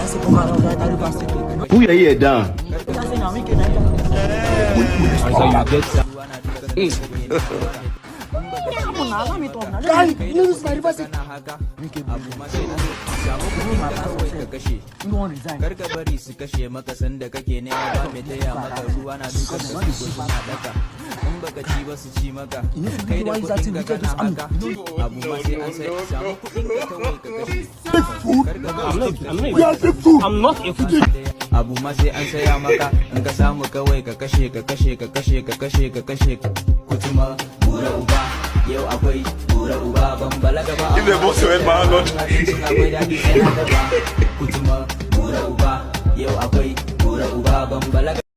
Who you here down? Karka bari su kashe maka sanda kake ne ba mai taya maka ruwa na dukan da su suna daka in baka ci ba su ci maka kai da kudin ka kana haka abu ma sai an sai samu kudin ka kawai ka kashe I'm not a fool. abu ma sai an saya maka in ka samu kawai ka kashe ka kashe ka kashe ka kashe ka kashe kutuma bura uba yau akwai bura uba ban balaga ba Give me a boss to my lord. akwai dadi sai na daba kutuma bura uba yau akwai bura uba ban balaga